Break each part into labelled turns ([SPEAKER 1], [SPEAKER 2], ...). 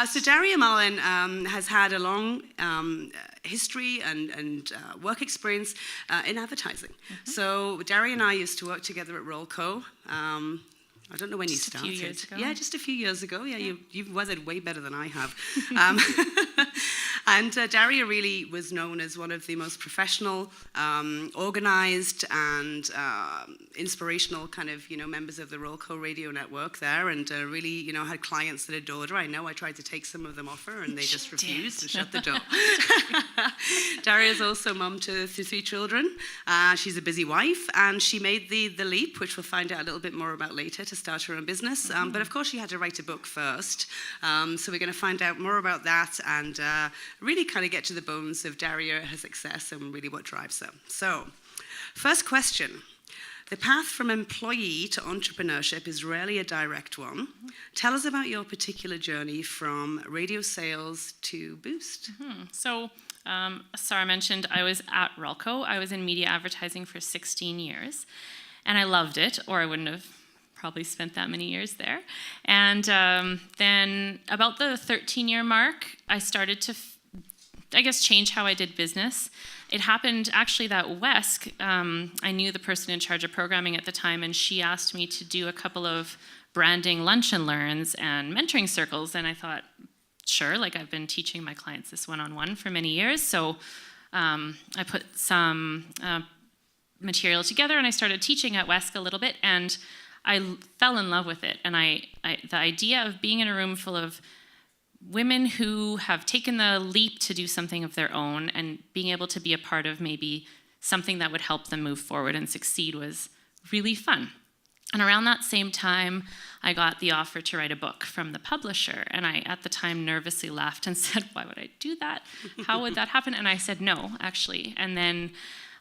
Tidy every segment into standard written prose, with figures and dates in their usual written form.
[SPEAKER 1] So Daria Malin has had a long history and work experience in advertising. Mm-hmm. So Daria and I used to work together at Rollco. I don't know when you started.
[SPEAKER 2] Just a few years ago.
[SPEAKER 1] Yeah, just a few years ago. Yeah. You've weathered way better than I have. And Daria really was known as one of the most professional, organized, and inspirational kind of, members of the Rollco radio network there, and really, had clients that adored her. I know I tried to take some of them off her, and they just refused and shut the door. Daria's also mum to 3 children. She's a busy wife, and she made the leap, which we'll find out a little bit more about later, to start her own business. But of course, she had to write a book first. So we're going to find out more about that and really kind of get to the bones of Daria, her success, and really what drives her. So, first question. The path from employee to entrepreneurship is rarely a direct one. Tell us about your particular journey from radio sales to Boost.
[SPEAKER 2] So, Sara mentioned I was at Rollco. I was in media advertising for 16 years, and I loved it, or I wouldn't have probably spent that many years there. And then about the 13-year mark, I started to change how I did business. It happened actually that WESK, I knew the person in charge of programming at the time, and she asked me to do a couple of branding lunch and learns and mentoring circles, and I thought, sure, I've been teaching my clients this one-on-one for many years, so I put some material together and I started teaching at WESK a little bit, and I fell in love with it. And the idea of being in a room full of women who have taken the leap to do something of their own and being able to be a part of maybe something that would help them move forward and succeed was really fun. And around that same time, I got the offer to write a book from the publisher. And I, at the time, nervously laughed and said, why would I do that? How would that happen? And I said, no, actually. And then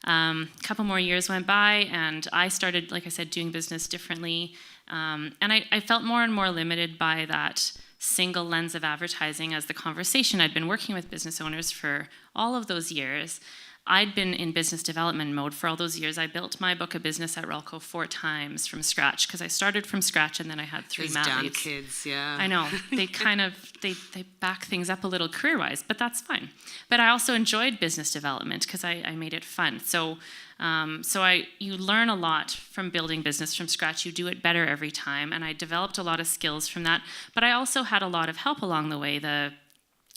[SPEAKER 2] a couple more years went by, and I started, like I said, doing business differently. And I felt more and more limited by that single lens of advertising as the conversation. I'd been working with business owners for all of those years. I'd been in business development mode for all those years. I built my book of business at Rollco 4 times from scratch, because I started from scratch and then I had 3 mat
[SPEAKER 1] damn
[SPEAKER 2] leaves.
[SPEAKER 1] Kids, yeah.
[SPEAKER 2] I know. They kind of, they back things up a little career-wise, but that's fine. But I also enjoyed business development because I made it fun. So you learn a lot from building business from scratch. You do it better every time, and I developed a lot of skills from that. But I also had a lot of help along the way. The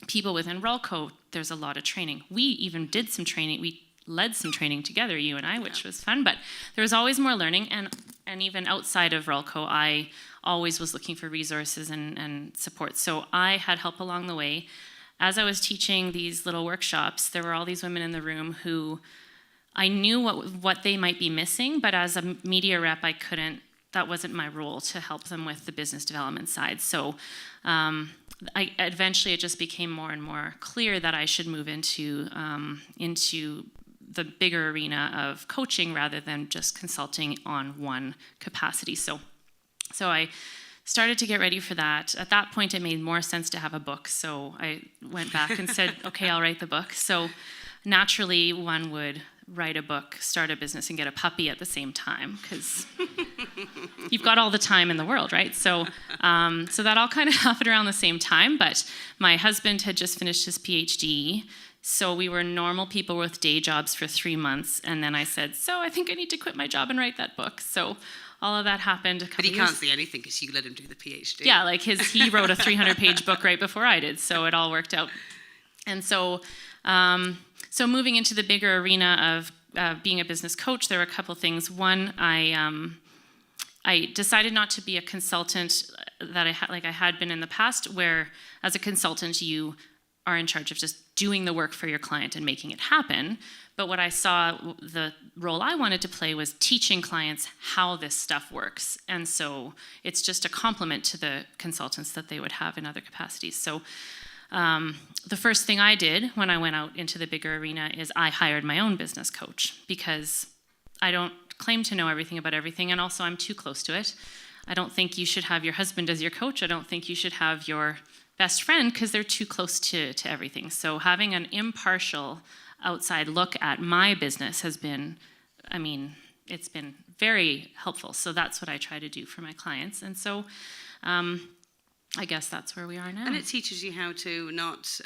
[SPEAKER 2] people within Rollco, there's a lot of training. We even did some training. We led some training together, you and I, which was fun. But there was always more learning, and even outside of Rollco, I always was looking for resources and support. So I had help along the way. As I was teaching these little workshops, there were all these women in the room who I knew what they might be missing, but as a media rep, that wasn't my role to help them with the business development side. So eventually it just became more and more clear that I should move into the bigger arena of coaching rather than just consulting on one capacity. So I started to get ready for that. At that point, it made more sense to have a book. So I went back and said, okay, I'll write the book. So naturally, one would write a book, start a business, and get a puppy at the same time, because you've got all the time in the world, right? So that all kind of happened around the same time, but my husband had just finished his PhD, so we were normal people with day jobs for 3 months, and then I said, so I think I need to quit my job and write that book. So all of that happened a couple years.
[SPEAKER 1] But he can't say anything because you let him do the PhD.
[SPEAKER 2] Yeah, he wrote a 300-page book right before I did, so it all worked out. And so moving into the bigger arena of being a business coach, there were a couple things. One, I decided not to be a consultant that I had been in the past, where as a consultant you are in charge of just doing the work for your client and making it happen. But what I saw, the role I wanted to play was teaching clients how this stuff works. And so it's just a complement to the consultants that they would have in other capacities. So the first thing I did when I went out into the bigger arena is I hired my own business coach, because I don't claim to know everything about everything, and also I'm too close to it. I don't think you should have your husband as your coach. I don't think you should have your best friend, because they're too close to everything. So having an impartial outside look at my business has been, it's been very helpful. So that's what I try to do for my clients. And so I guess that's where we are now.
[SPEAKER 1] And it teaches you how to not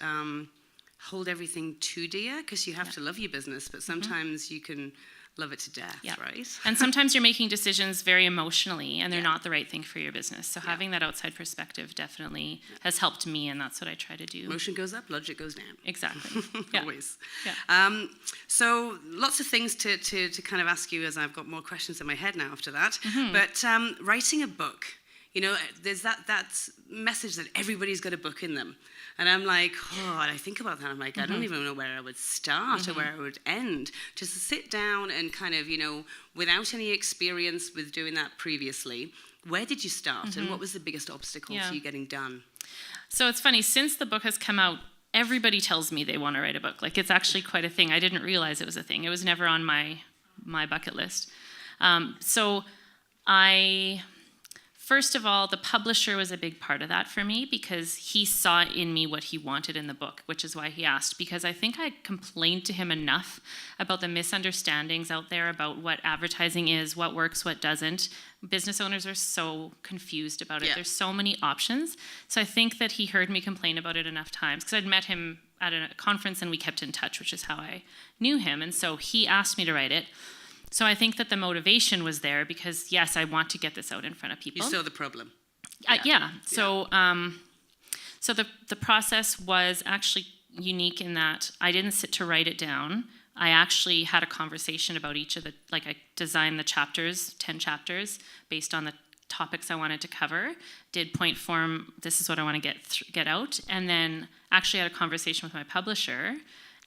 [SPEAKER 1] hold everything too dear, because you have to love your business, but sometimes you can love it to death, right?
[SPEAKER 2] And sometimes you're making decisions very emotionally, and they're not the right thing for your business. So having that outside perspective definitely has helped me, and that's what I try to do.
[SPEAKER 1] Emotion goes up, logic goes down.
[SPEAKER 2] Exactly.
[SPEAKER 1] Always.
[SPEAKER 2] Yeah.
[SPEAKER 1] So lots of things to kind of ask you, as I've got more questions in my head now after that. But writing a book, you know, there's that message that everybody's got a book in them. And I'm like, and I think about that. I'm like, I don't even know where I would start or where I would end. Just to sit down and kind of, you know, without any experience with doing that previously, where did you start? And what was the biggest obstacle to you getting done?
[SPEAKER 2] So it's funny, since the book has come out, everybody tells me they want to write a book. Like, it's actually quite a thing. I didn't realize it was a thing. It was never on my bucket list. First of all, the publisher was a big part of that for me, because he saw in me what he wanted in the book, which is why he asked. Because I think I complained to him enough about the misunderstandings out there about what advertising is, what works, what doesn't. Business owners are so confused about it. There's so many options. So I think that he heard me complain about it enough times, because I'd met him at a conference and we kept in touch, which is how I knew him. And so he asked me to write it. So I think that the motivation was there because, yes, I want to get this out in front of people.
[SPEAKER 1] You saw the problem.
[SPEAKER 2] So the process was actually unique in that I didn't sit to write it down. I actually had a conversation about each of I designed the chapters, 10 chapters, based on the topics I wanted to cover, did point form, this is what I want to get out, and then actually had a conversation with my publisher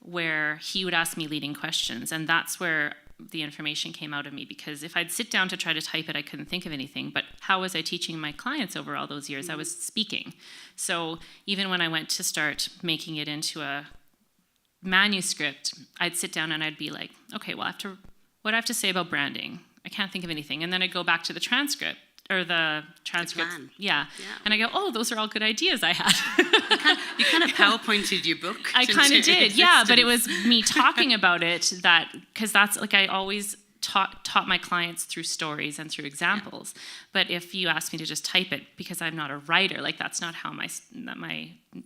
[SPEAKER 2] where he would ask me leading questions, and that's where the information came out of me, because if I'd sit down to try to type it, I couldn't think of anything. But how was I teaching my clients over all those years? I was speaking. So even when I went to start making it into a manuscript, I'd sit down and I'd be like, okay, well, what do I have to say about branding? I can't think of anything. And then I'd go back to the transcript. And I go, oh, those are all good ideas I had.
[SPEAKER 1] You kind of PowerPointed your book.
[SPEAKER 2] I kind of did, but it was me talking about it because that's like I always taught my clients through stories and through examples. But if you ask me to just type it, because I'm not a writer, like that's not how my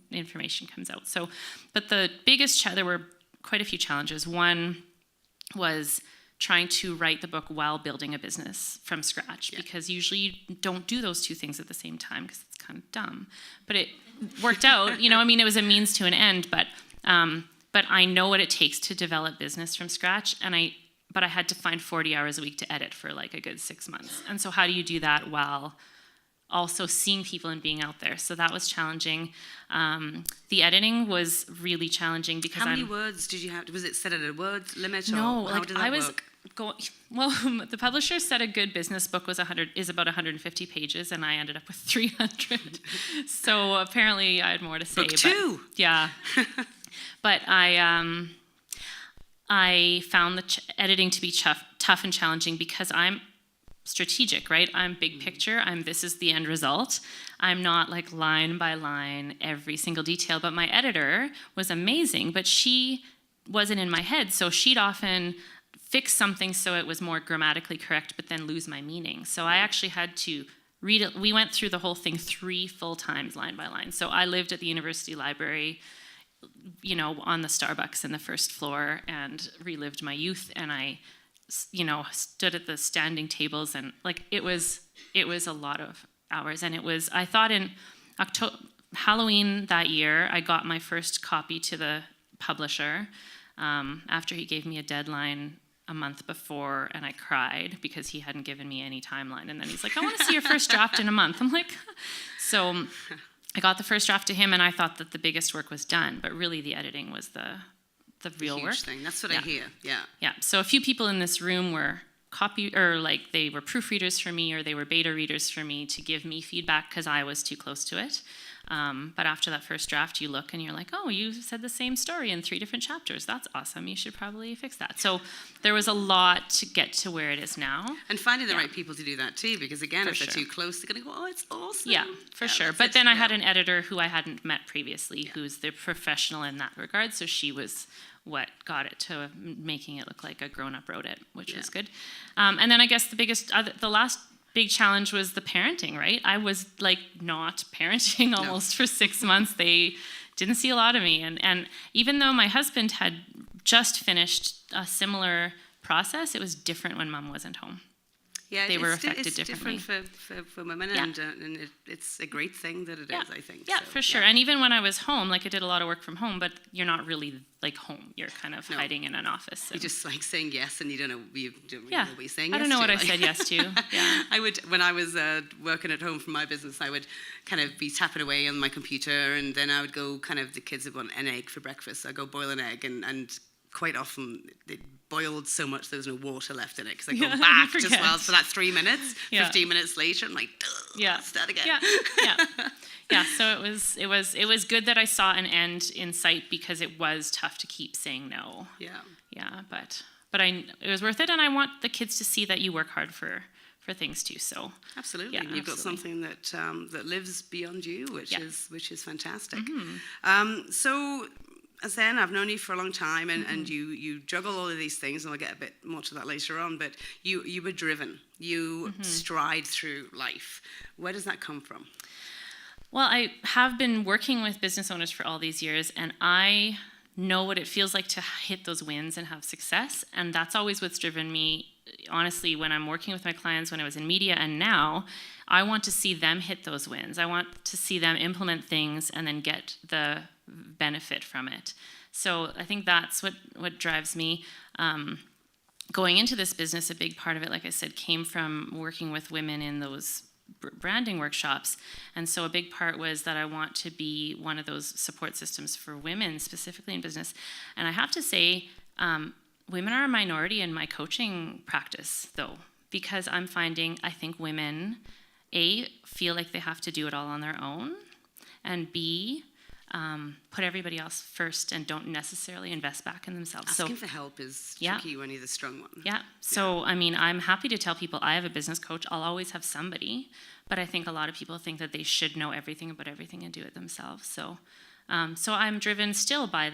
[SPEAKER 2] information comes out. So, but the biggest there were quite a few challenges. One was trying to write the book while building a business from scratch, because usually you don't do those two things at the same time because it's kind of dumb. But it worked out, it was a means to an end, but I know what it takes to develop business from scratch, but I had to find 40 hours a week to edit for like a good 6 months. And so how do you do that while also seeing people and being out there? So that was challenging. The editing was really challenging because
[SPEAKER 1] how many words did you have? Was it set at a word limit?
[SPEAKER 2] No,
[SPEAKER 1] or how did that work?
[SPEAKER 2] The publisher said a good business book is about 150 pages, and I ended up with 300. So apparently I had more to say.
[SPEAKER 1] Book two.
[SPEAKER 2] But I found the editing to be tough and challenging because I'm strategic, right? I'm big picture. This is the end result. I'm not like line by line every single detail. But my editor was amazing, but she wasn't in my head, so she'd often fix something so it was more grammatically correct, but then lose my meaning. So I actually had to read it. We went through the whole thing 3 full times, line by line. So I lived at the university library, on the Starbucks in the first floor, and relived my youth. And I, stood at the standing tables, and like it was a lot of hours. And I thought in Halloween that year, I got my first copy to the publisher after he gave me a deadline a month before, and I cried because he hadn't given me any timeline. And then he's like, I want to see your first draft in a month. I'm like, so I got the first draft to him, and I thought that the biggest work was done, but really the editing was the real work.
[SPEAKER 1] Thing. That's what I hear.
[SPEAKER 2] Yeah. So a few people in this room were they were proofreaders for me, or they were beta readers for me to give me feedback because I was too close to it. But after that first draft, you look and you're like, oh, you said the same story in 3 different chapters. That's awesome. You should probably fix that. So there was a lot to get to where it is now.
[SPEAKER 1] And finding the right people to do that too, because again, if they're too close, they're going to go, oh, it's awesome.
[SPEAKER 2] Yeah, for sure. But then I had an editor who I hadn't met previously, who's the professional in that regard. So she was what got it to making it look like a grown-up wrote it, which was good. And then I guess the last big challenge was the parenting, right? I was like not parenting almost for 6 months. They didn't see a lot of me. And even though my husband had just finished a similar process, it was different when mom wasn't home.
[SPEAKER 1] Yeah,
[SPEAKER 2] they were affected differently.
[SPEAKER 1] It's different for women, and it's a great thing that it is, I think.
[SPEAKER 2] Yeah, so, for sure. And even when I was home, like I did a lot of work from home, but you're not really like home. You're kind of hiding in an office.
[SPEAKER 1] You're just like saying yes, and you don't know what you're saying yes to.
[SPEAKER 2] I don't know what I said yes to. Yeah.
[SPEAKER 1] I would, when I was working at home from my business, I would kind of be tapping away on my computer, and then I would go kind of, the kids would want an egg for breakfast. I'd go boil an egg, and quite often it boiled so much there was no water left in it, because I go back just for that 3 minutes. 15 minutes later, I'm like, start again. Yeah. So it was good that I saw an end in sight, because it was tough to keep saying no. Yeah. But it was worth it, and I want the kids to see that you work hard for things too. So absolutely,
[SPEAKER 2] yeah,
[SPEAKER 1] you've got something that lives beyond you, which is fantastic. So. As then, I've known you for a long time, and you juggle all of these things, and I'll get a bit more to that later on, but you were driven. You stride through life. Where does that come from?
[SPEAKER 2] Well, I have been working with business owners for all these years, and I know what it feels like to hit those wins and have success, and that's always what's driven me. Honestly, when I'm working with my clients, when I was in media, and now, I want to see them hit those wins. I want to see them implement things and then get the benefit from it. So I think that's what drives me. Going into this business, a big part of it, like I said, came from working with women in those branding workshops. And so a big part was that I want to be one of those support systems for women, specifically in business. And I have to say, women are a minority in my coaching practice, though, because I'm finding, I think women, A, feel like they have to do it all on their own, and B, put everybody else first and don't necessarily invest back in themselves.
[SPEAKER 1] Asking for help is tricky when you're the strong one.
[SPEAKER 2] Yeah. So, I mean, I'm happy to tell people I have a business coach. I'll always have somebody, but I think a lot of people think that they should know everything about everything and do it themselves. So, I'm driven still by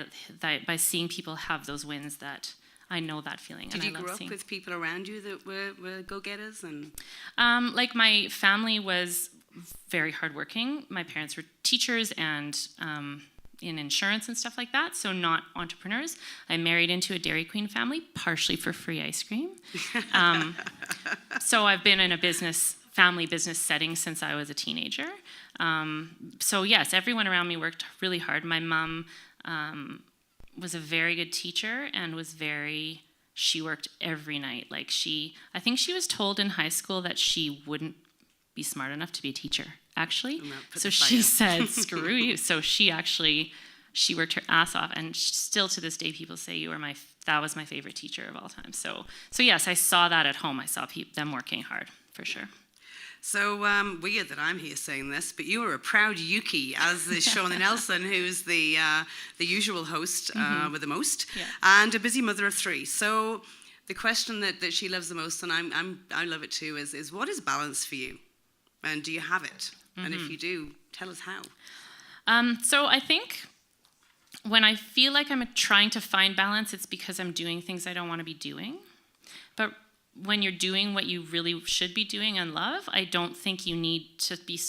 [SPEAKER 2] seeing people have those wins that I know that feeling.
[SPEAKER 1] Did you grow up with people around you that were go-getters? And
[SPEAKER 2] like my family was very hardworking. My parents were teachers and in insurance and stuff like that, so not entrepreneurs. I married into a Dairy Queen family, partially for free ice cream. So I've been in a family business setting since I was a teenager. So yes, everyone around me worked really hard. My mom was a very good teacher and she worked every night. Like I think she was told in high school that she wouldn't be smart enough to be a teacher, actually. So she said, screw you. So she worked her ass off, and still to this day people say that was my favorite teacher of all time. So yes, I saw that at home. I saw them working hard, for sure.
[SPEAKER 1] So weird that I'm here saying this, but you were a proud Yuki, as is Shauna Nelson, who's the usual host with the most, and a busy mother of 3. So the question that she loves the most, and I love it too, is what is balance for you? And do you have it? And if you do, tell us how.
[SPEAKER 2] So I think when I feel like I'm trying to find balance, it's because I'm doing things I don't want to be doing. But when you're doing what you really should be doing and love, I don't think you need to be,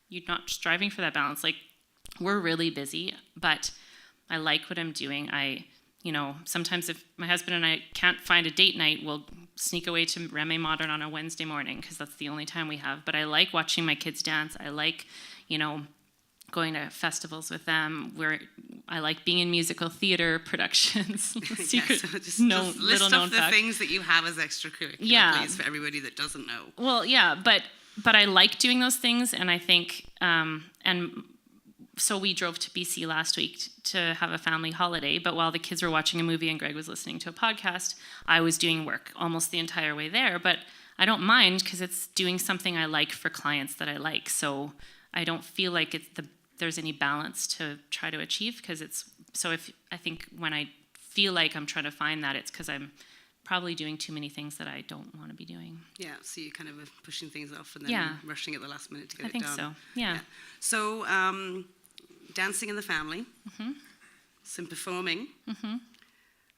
[SPEAKER 2] you're not striving for that balance. Like, we're really busy, but I like what I'm doing. Sometimes if my husband and I can't find a date night, we'll sneak away to Reme Modern on a Wednesday morning, because that's the only time we have. But I like watching my kids dance. I like, going to festivals with them. I like being in musical theater productions.
[SPEAKER 1] Just list off the things that you have as extracurricular, please, for everybody that doesn't know.
[SPEAKER 2] Well, yeah, but I like doing those things, and I think, so we drove to BC last week to have a family holiday, but while the kids were watching a movie and Greg was listening to a podcast, I was doing work almost the entire way there. But I don't mind, because it's doing something I like for clients that I like. So I don't feel like there's any balance to try to achieve, because I think when I feel like I'm trying to find that, it's because I'm probably doing too many things that I don't want to be doing. Yeah,
[SPEAKER 1] so you're kind of pushing things off and then rushing at the last minute to get it done.
[SPEAKER 2] I think so, yeah.
[SPEAKER 1] So, dancing in the family, some performing.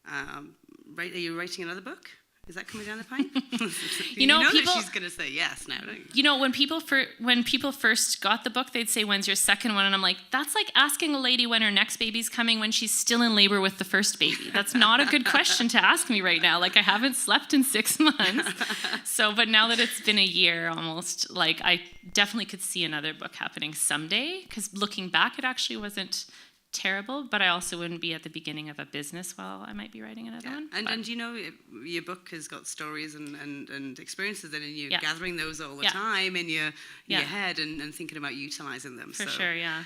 [SPEAKER 1] Are you writing another book? Is that coming down the pipe?
[SPEAKER 2] You know,
[SPEAKER 1] that she's going to say yes now, don't you?
[SPEAKER 2] You know, when people first got the book, they'd say, "When's your second one?" And I'm like, that's like asking a lady when her next baby's coming when she's still in labor with the first baby. That's not a good question to ask me right now. Like, I haven't slept in 6 months. So, but now that it's been a year almost, like, I definitely could see another book happening someday, because looking back, it actually wasn't terrible, but I also wouldn't be at the beginning of a business while I might be writing another one.
[SPEAKER 1] And you know, your book has got stories and experiences in it, and you're gathering those all the time in your head and thinking about utilizing them.
[SPEAKER 2] For sure, yeah.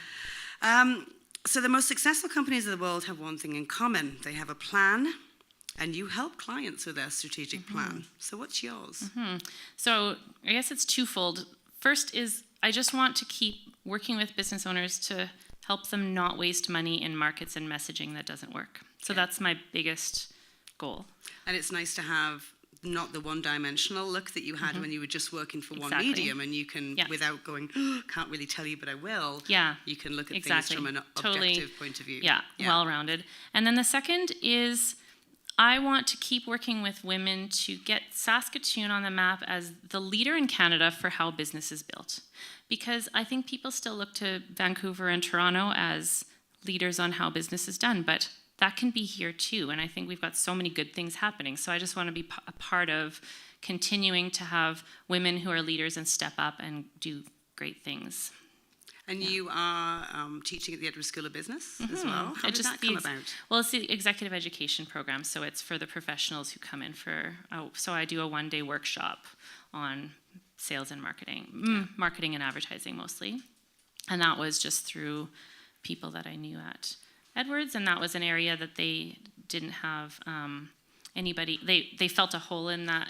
[SPEAKER 1] So the most successful companies in the world have one thing in common. They have a plan, and you help clients with their strategic plan. So what's yours?
[SPEAKER 2] So I guess it's twofold. First is I just want to keep working with business owners to help them not waste money in markets and messaging that doesn't work. So that's my biggest goal. And
[SPEAKER 1] it's nice to have not the one-dimensional look that you had when you were just working for one medium, and you can, without going, can't really tell you, but I will, you can look at things from an objective point of view.
[SPEAKER 2] Yeah, well-rounded. And then the second is I want to keep working with women to get Saskatoon on the map as the leader in Canada for how business is built. Because I think people still look to Vancouver and Toronto as leaders on how business is done, but that can be here too. And I think we've got so many good things happening. So I just want to be a part of continuing to have women who are leaders and step up and do great things.
[SPEAKER 1] And you are teaching at the Edinburgh School of Business as well. How did that come about?
[SPEAKER 2] Well, it's the executive education program, so it's for the professionals who come in for, so I do a one-day workshop on sales and marketing and advertising mostly. And that was just through people that I knew at Edwards, and that was an area that they didn't have anybody, they felt a hole in that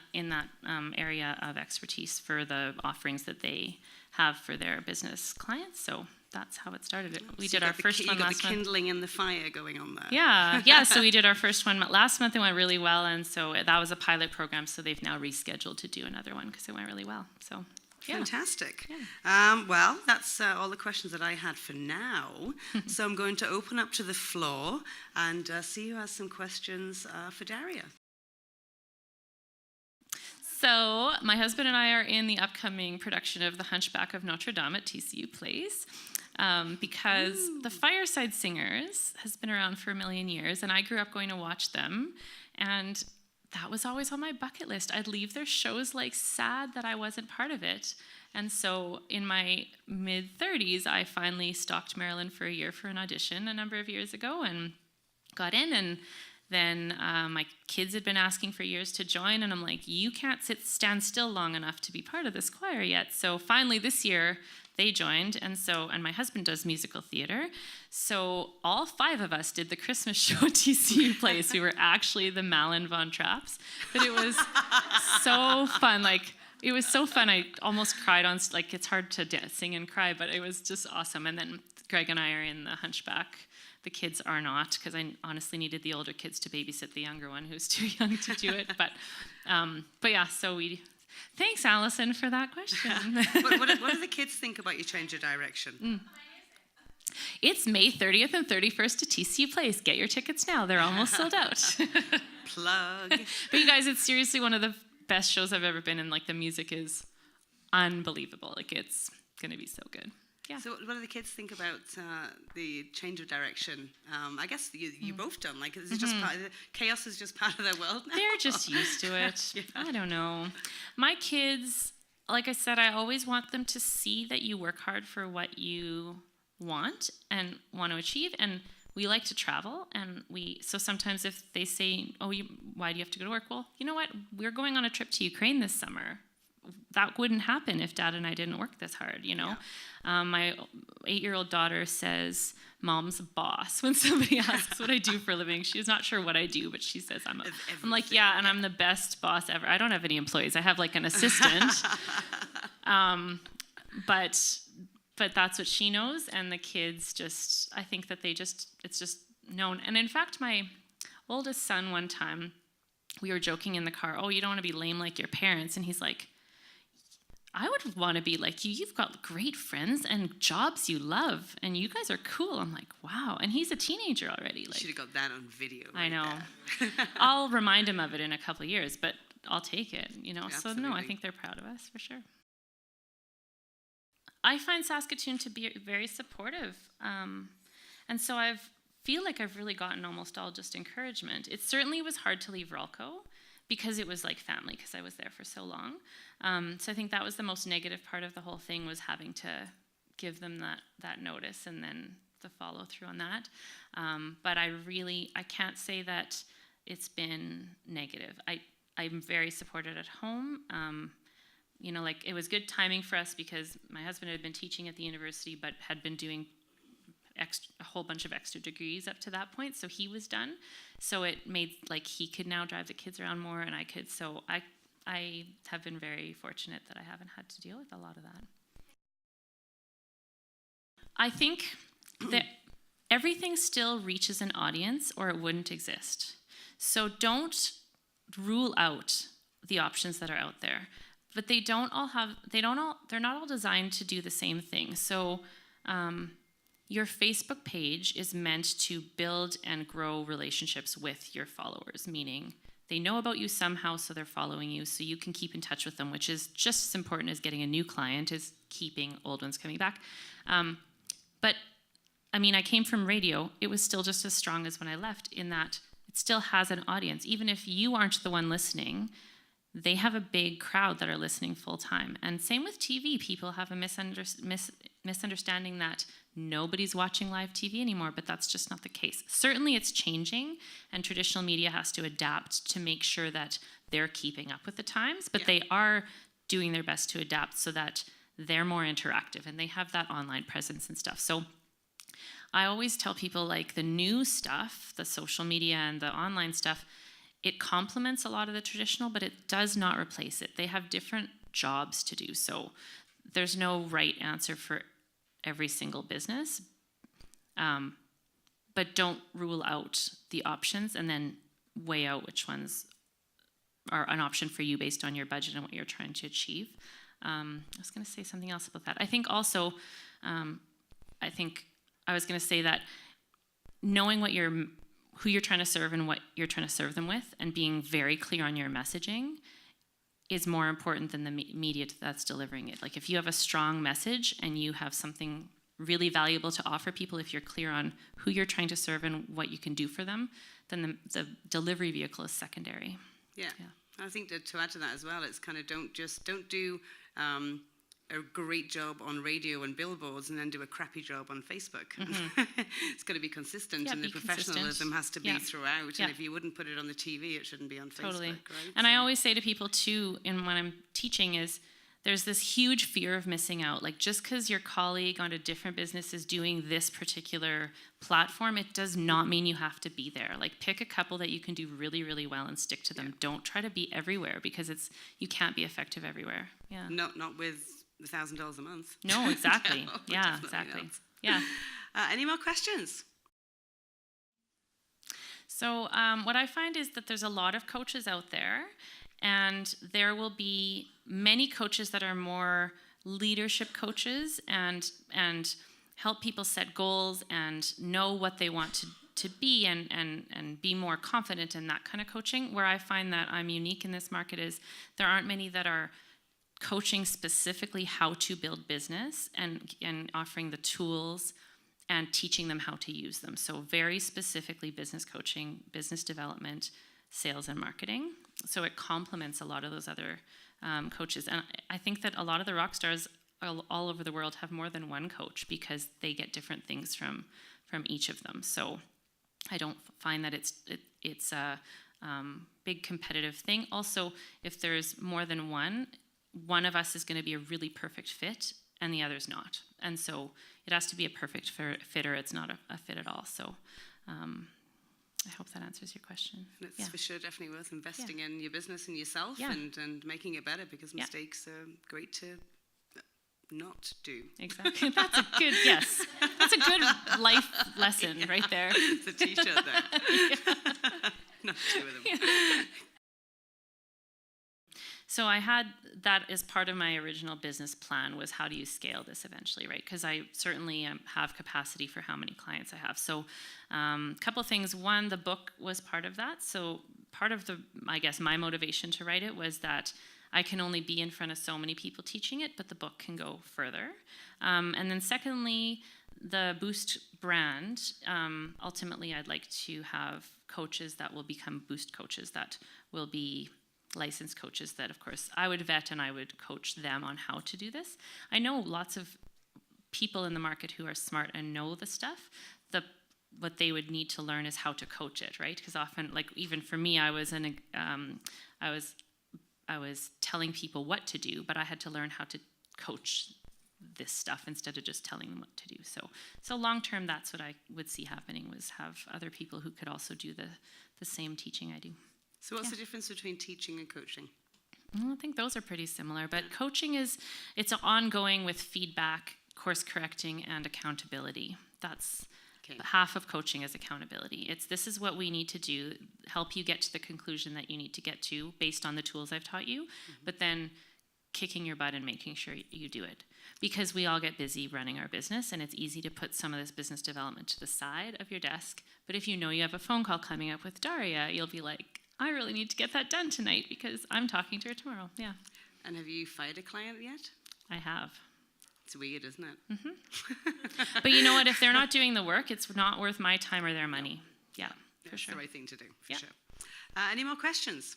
[SPEAKER 2] area of expertise for the offerings that they have for their business clients. So that's how it started. We did our first one last month. You got the kindling
[SPEAKER 1] and the fire going on there.
[SPEAKER 2] Yeah. So we did our first one last month. It went really well, and so that was a pilot program. So they've now rescheduled to do another one because it went really well. So
[SPEAKER 1] fantastic. Yeah. Well, that's all the questions that I had for now. So I'm going to open up to the floor and see who has some questions for Daria.
[SPEAKER 2] So my husband and I are in the upcoming production of The Hunchback of Notre Dame at TCU Place because the Fireside Singers has been around for a million years, and I grew up going to watch them, and that was always on my bucket list. I'd leave their shows like sad that I wasn't part of it. And so in my mid-30s, I finally stalked Maryland for a year for an audition a number of years ago and got in, and then my kids had been asking for years to join, and I'm like, you can't stand still long enough to be part of this choir yet. So finally this year they joined, and my husband does musical theater. So all 5 of us did the Christmas show at TCU Place. We were actually the Malin Von Trapps, but it was so fun. It was so fun. I almost cried on, it's hard to sing and cry, but it was just awesome. And then Greg and I are in the Hunchback. The kids are not, because I honestly needed the older kids to babysit the younger one who's too young to do it. But yeah, so we... Thanks, Allison, for that question.
[SPEAKER 1] what do the kids think about your change of direction?
[SPEAKER 2] It's May 30th and 31st at TCU Place. Get your tickets now. They're almost sold out.
[SPEAKER 1] Plug.
[SPEAKER 2] But you guys, it's seriously one of the best shows I've ever been in. The music is unbelievable. It's going to be so good. Yeah.
[SPEAKER 1] So what do the kids think about the change of direction? I guess you both done. Is it just chaos is just part of their world now?
[SPEAKER 2] They're just used to it. I don't know. My kids, like I said, I always want them to see that you work hard for what you want and want to achieve. And we like to travel, and so sometimes if they say, why do you have to go to work? Well, you know what? We're going on a trip to Ukraine this summer. That wouldn't happen if Dad and I didn't work this hard, Yeah. My 8-year-old daughter says, "Mom's a boss." When somebody asks what I do for a living, she's not sure what I do, but she says, I'm like, yeah, and I'm the best boss ever. I don't have any employees. I have an assistant. But that's what she knows, and the kids I think that it's just known. And in fact, my oldest son one time, we were joking in the car, you don't want to be lame like your parents. And he's like, I would want to be like you. You've got great friends and jobs you love, and you guys are cool. I'm like, wow. And he's a teenager already.
[SPEAKER 1] Should have got that on video.
[SPEAKER 2] I know. I'll remind him of it in a couple of years. But I'll take it, you know.
[SPEAKER 1] Yeah,
[SPEAKER 2] so no, I
[SPEAKER 1] absolutely.
[SPEAKER 2] think they're proud of us for sure. I find Saskatoon to be very supportive, and so feel like I've really gotten almost all just encouragement. It certainly was hard to leave Rolco because it was like family, because I was there for so long. So I think that was the most negative part of the whole thing, was having to give them that notice and then the follow through on that. But I can't say that it's been negative. I'm very supported at home. You know, like, it was good timing for us because my husband had been teaching at the university but had been doing a whole bunch of extra degrees up to that point, so he was done. So it made, like, he could now drive the kids around more and I could. So I have been very fortunate that I haven't had to deal with a lot of that. I think that everything still reaches an audience or it wouldn't exist. So don't rule out the options that are out there. But they're not all designed to do the same thing. So your Facebook page is meant to build and grow relationships with your followers, meaning they know about you somehow, so they're following you, so you can keep in touch with them, which is just as important as getting a new client, is keeping old ones coming back. But I mean, I came from radio. It was still just as strong as when I left, in that it still has an audience. Even if you aren't the one listening, they have a big crowd that are listening full time. And same with TV. People have a misunderstanding that nobody's watching live TV anymore, but that's just not the case. Certainly it's changing, and traditional media has to adapt to make sure that they're keeping up with the times, but they are doing their best to adapt so that they're more interactive and they have that online presence and stuff. So I always tell people, like, the new stuff, the social media and the online stuff, it complements a lot of the traditional, but it does not replace it. They have different jobs to do. So there's no right answer for every single business. But don't rule out the options and then weigh out which ones are an option for you based on your budget and what you're trying to achieve. I was going to say something else about that. I think also, I was going to say that knowing who you're trying to serve and what you're trying to serve them with, and being very clear on your messaging, is more important than the media that's delivering it. Like, if you have a strong message and you have something really valuable to offer people, if you're clear on who you're trying to serve and what you can do for them, then the delivery vehicle is secondary.
[SPEAKER 1] Yeah. I think to add to that as well, it's kind of don't do a great job on radio and billboards and then do a crappy job on Facebook. Mm-hmm. It's got to be consistent, and the professionalism has to be throughout. And if you wouldn't put it on the TV, it shouldn't be on Facebook. Right?
[SPEAKER 2] And I always say to people too, when I'm teaching, is there's this huge fear of missing out. Like, just because your colleague on a different business is doing this particular platform, it does not mean you have to be there. Like, pick a couple that you can do really, really well and stick to them. Yeah. Don't try to be everywhere, because you can't be effective everywhere. Yeah.
[SPEAKER 1] Not with $1,000 a month.
[SPEAKER 2] No, exactly. No, yeah, exactly. Not. Yeah.
[SPEAKER 1] Any more questions?
[SPEAKER 2] So what I find is that there's a lot of coaches out there, and there will be many coaches that are more leadership coaches and help people set goals and know what they want to be and be more confident in that kind of coaching. Where I find that I'm unique in this market is there aren't many that are coaching specifically how to build business and offering the tools and teaching them how to use them. So very specifically business coaching, business development, sales, and marketing. So it complements a lot of those other coaches. And I think that a lot of the rock stars all over the world have more than one coach, because they get different things from each of them. So I don't find that it's a big competitive thing. Also, if there's more than one of us is going to be a really perfect fit and the other's not. And so it has to be a perfect fit, or it's not a fit at all. So I hope that answers your question.
[SPEAKER 1] And it's for sure definitely worth investing in your business and yourself and making it better, because mistakes are great to not do.
[SPEAKER 2] Exactly. That's a good, yes. That's a good life lesson right there.
[SPEAKER 1] It's a t-shirt there. Not two of them.
[SPEAKER 2] So I had that as part of my original business plan, was how do you scale this eventually, right? Because I certainly have capacity for how many clients I have. So a couple of things. One, the book was part of that. So part of I guess, my motivation to write it was that I can only be in front of so many people teaching it, but the book can go further. And then secondly, the Boost brand, ultimately I'd like to have coaches that will become Boost coaches, that will be licensed coaches that, of course, I would vet and I would coach them on how to do this. I know lots of people in the market who are smart and know the stuff. What they would need to learn is how to coach it, right? Because often, like even for me, I was telling people what to do, but I had to learn how to coach this stuff instead of just telling them what to do. So long term, that's what I would see happening, was have other people who could also do the same teaching I do.
[SPEAKER 1] So what's the difference between teaching and coaching?
[SPEAKER 2] I think those are pretty similar, but coaching it's ongoing with feedback, course correcting, and accountability. That's half of coaching is accountability. This is what we need to do, help you get to the conclusion that you need to get to based on the tools I've taught you, but then kicking your butt and making sure you do it. Because we all get busy running our business, and it's easy to put some of this business development to the side of your desk. But if you know you have a phone call coming up with Daria, you'll be like, I really need to get that done tonight because I'm talking to her tomorrow. Yeah.
[SPEAKER 1] And have you fired a client yet?
[SPEAKER 2] I have.
[SPEAKER 1] It's weird, isn't it?
[SPEAKER 2] Mm-hmm. But you know what? If they're not doing the work, it's not worth my time or their money. Yeah, for sure.
[SPEAKER 1] It's the right thing to do, for sure. Any more questions?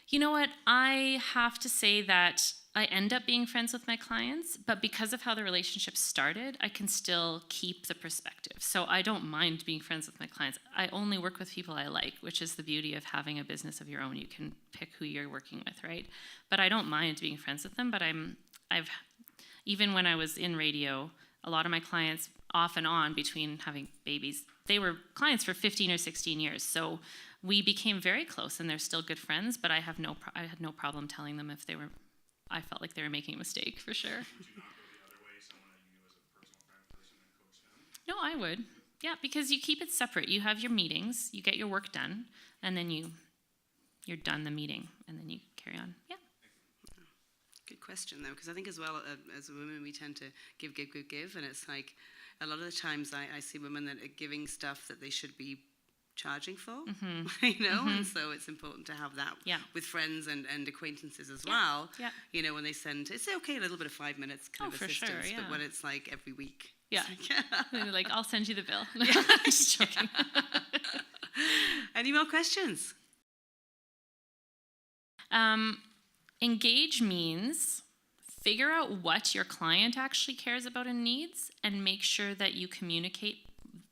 [SPEAKER 2] You know what? I have to say that I end up being friends with my clients, but because of how the relationship started, I can still keep the perspective. So I don't mind being friends with my clients. I only work with people I like, which is the beauty of having a business of your own. You can pick who you're working with, right? But I don't mind being friends with them, but even when I was in radio, a lot of my clients off and on between having babies, they were clients for 15 or 16 years. So we became very close, and they're still good friends, but I had no problem telling them if I felt like they were making a mistake, for sure.
[SPEAKER 3] Would you not go the other way, someone that you knew as a personal friend person and coach them?
[SPEAKER 2] No, I would. Yeah, because you keep it separate. You have your meetings, you get your work done, and then you're done the meeting, and then you carry on. Yeah.
[SPEAKER 1] Good question, though, because I think as well, as women, we tend to give, and it's like a lot of the times I see women that are giving stuff that they should be charging for, and so it's important to have that with friends and acquaintances as well. Yeah. You know, when they send, it's okay, a little bit of 5 minutes kind of assistance, sure, but when it's like every week.
[SPEAKER 2] Yeah. Like, I'll send you the bill. Just joking.
[SPEAKER 1] Any more questions?
[SPEAKER 2] Engage means figure out what your client actually cares about and needs, and make sure that you communicate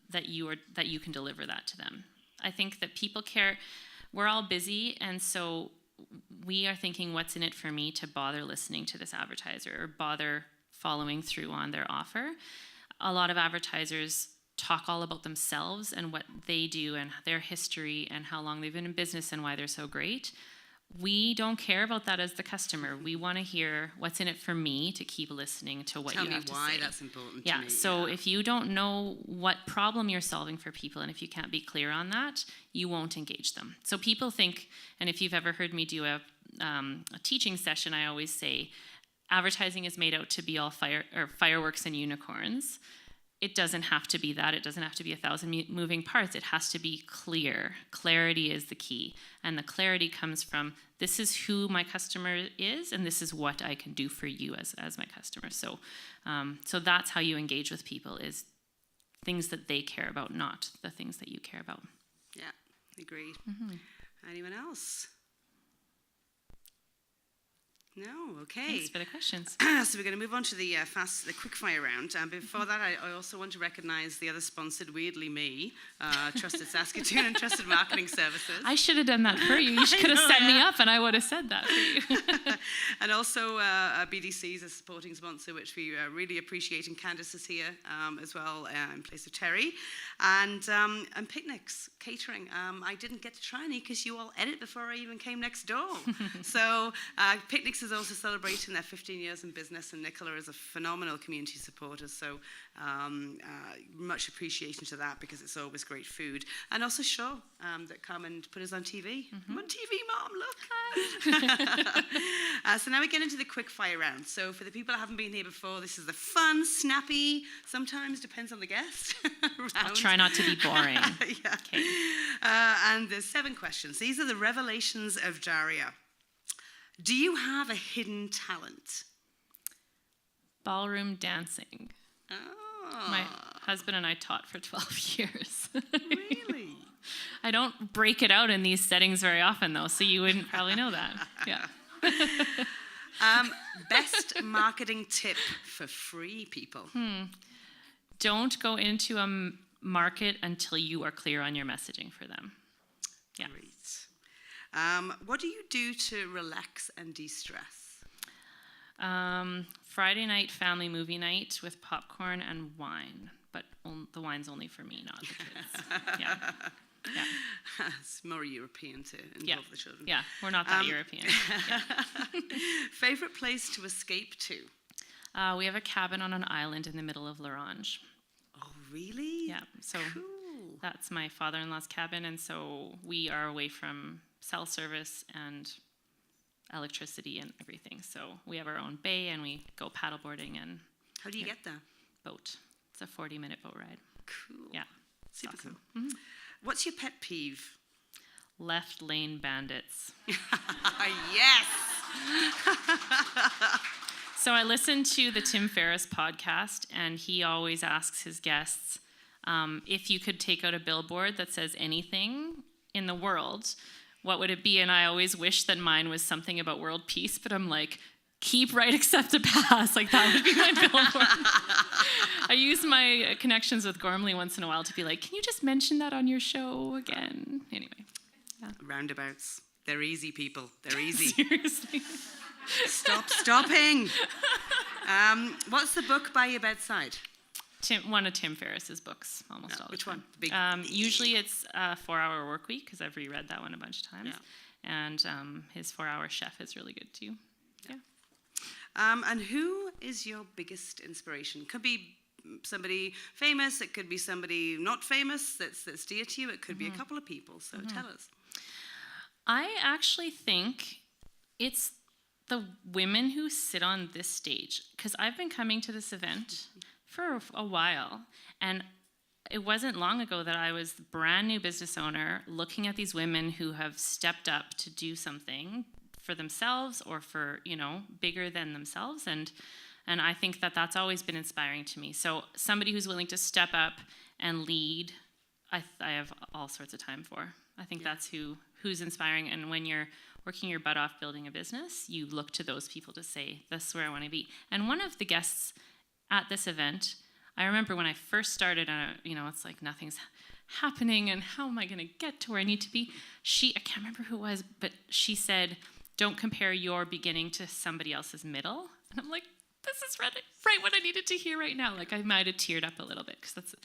[SPEAKER 2] that you can deliver that to them. I think that people care. We're all busy, and so we are thinking, what's in it for me to bother listening to this advertiser or bother following through on their offer? A lot of advertisers talk all about themselves and what they do and their history and how long they've been in business and why they're so great. We don't care about that as the customer. We want to hear what's in it for me to keep listening to what you have to say.
[SPEAKER 1] Tell me why that's important to me.
[SPEAKER 2] So if you don't know what problem you're solving for people, and if you can't be clear on that, you won't engage them. So people think, and if you've ever heard me do a teaching session, I always say, advertising is made out to be all fireworks and unicorns. It doesn't have to be that. It doesn't have to be 1,000 moving parts. It has to be clear. Clarity is the key. And the clarity comes from, this is who my customer is, and this is what I can do for you as my customer. So that's how you engage with people, is things that they care about, not the things that you care about.
[SPEAKER 1] Yeah, agreed. Anyone else? No, okay.
[SPEAKER 2] Thanks for the questions.
[SPEAKER 1] So we're going to move on to the quick fire round. Before that, I also want to recognise the other sponsored, weirdly me, Trusted Saskatoon and Trusted Marketing Services.
[SPEAKER 2] I should have done that for you. You could have set me up, and I would have said that for you.
[SPEAKER 1] And also BDC is a supporting sponsor, which we really appreciate, and Candice is here as well in place of Terry. And Picnics Catering. I didn't get to try any because you all edit before I even came next door. So Picnics is is also celebrating their 15 years in business, and Nicola is a phenomenal community supporter, so much appreciation to that, because it's always great food. And also Shaw, that come and put us on TV. I'm on TV, Mom, look. So now we get into the quick fire round. So for the people that haven't been here before, this is the fun, snappy, sometimes depends on the guest, round.
[SPEAKER 2] I'll try not to be boring.
[SPEAKER 1] Yeah.
[SPEAKER 2] Okay.
[SPEAKER 1] And there's 7 questions. These are the revelations of Daria. Do you have a hidden talent?
[SPEAKER 2] Ballroom dancing.
[SPEAKER 1] Oh.
[SPEAKER 2] My husband and I taught for 12 years.
[SPEAKER 1] Really?
[SPEAKER 2] I don't break it out in these settings very often, though, so you wouldn't probably know that. Yeah.
[SPEAKER 1] Best marketing tip for free people?
[SPEAKER 2] Don't go into a market until you are clear on your messaging for them. Yeah.
[SPEAKER 1] Great. What do you do to relax and de-stress?
[SPEAKER 2] Friday night family movie night with popcorn and wine, but the wine's only for me, not the kids. Yeah. Yeah.
[SPEAKER 1] It's more European to involve the children.
[SPEAKER 2] Yeah, we're not that European. Yeah.
[SPEAKER 1] Favorite place to escape to?
[SPEAKER 2] We have a cabin on an island in the middle of L'Orange.
[SPEAKER 1] Oh, really?
[SPEAKER 2] Yeah, so
[SPEAKER 1] Cool.
[SPEAKER 2] that's my father-in-law's cabin, and so we are away from cell service and electricity and everything. So we have our own bay, and we go paddleboarding and
[SPEAKER 1] How do you get there?
[SPEAKER 2] boat. It's a 40-minute boat ride.
[SPEAKER 1] Cool.
[SPEAKER 2] Yeah.
[SPEAKER 1] Super
[SPEAKER 2] awesome.
[SPEAKER 1] cool. What's your pet peeve?
[SPEAKER 2] Left lane bandits.
[SPEAKER 1] Yes!
[SPEAKER 2] So I listen to the Tim Ferriss podcast, and he always asks his guests, if you could take out a billboard that says anything in the world, what would it be? And I always wish that mine was something about world peace, but I'm like, keep right, accept a pass. Like, that would be my billboard. I use my connections with Gormley once in a while to be like, can you just mention that on your show again? Anyway. Yeah.
[SPEAKER 1] Roundabouts. They're easy, people. They're easy.
[SPEAKER 2] Seriously.
[SPEAKER 1] Stop stopping. What's the book by your bedside?
[SPEAKER 2] One of Tim Ferriss's books, almost all the
[SPEAKER 1] Which
[SPEAKER 2] time.
[SPEAKER 1] one? The big.
[SPEAKER 2] Usually it's 4-Hour Workweek, because I've reread that one a bunch of times.
[SPEAKER 1] Yeah.
[SPEAKER 2] And his 4-Hour Chef is really good too. Yeah.
[SPEAKER 1] And who is your biggest inspiration? Could be somebody famous. It could be somebody not famous that's dear to you. It could be a couple of people. So tell us.
[SPEAKER 2] I actually think it's the women who sit on this stage, because I've been coming to this event for a while, and it wasn't long ago that I was the brand new business owner looking at these women who have stepped up to do something for themselves or for, bigger than themselves, and I think that that's always been inspiring to me. So somebody who's willing to step up and lead, I have all sorts of time for. I think that's who's inspiring, and when you're working your butt off building a business, you look to those people to say, that's where I want to be. And one of the guests at this event, I remember when I first started, it's like nothing's happening, and how am I going to get to where I need to be? I can't remember who it was, but she said, don't compare your beginning to somebody else's middle. And I'm like, this is right what I needed to hear right now. Like, I might have teared up a little bit, because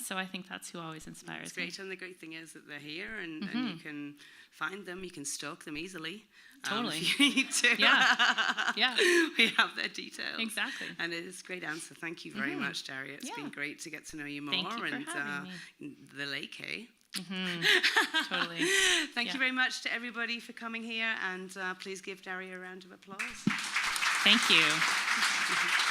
[SPEAKER 2] so I think that's who always inspires
[SPEAKER 1] It's great,
[SPEAKER 2] me.
[SPEAKER 1] and the great thing is that they're here, and you can find them, you can stalk them easily.
[SPEAKER 2] Totally.
[SPEAKER 1] If you need to.
[SPEAKER 2] Yeah.
[SPEAKER 1] We have their details.
[SPEAKER 2] Exactly.
[SPEAKER 1] And it is a great answer. Thank you very much, Daria. It's been great to get to know you more.
[SPEAKER 2] Thank you for
[SPEAKER 1] and
[SPEAKER 2] having me.
[SPEAKER 1] the lake, eh?
[SPEAKER 2] Totally.
[SPEAKER 1] Thank you very much to everybody for coming here, and please give Daria a round of applause.
[SPEAKER 2] Thank you.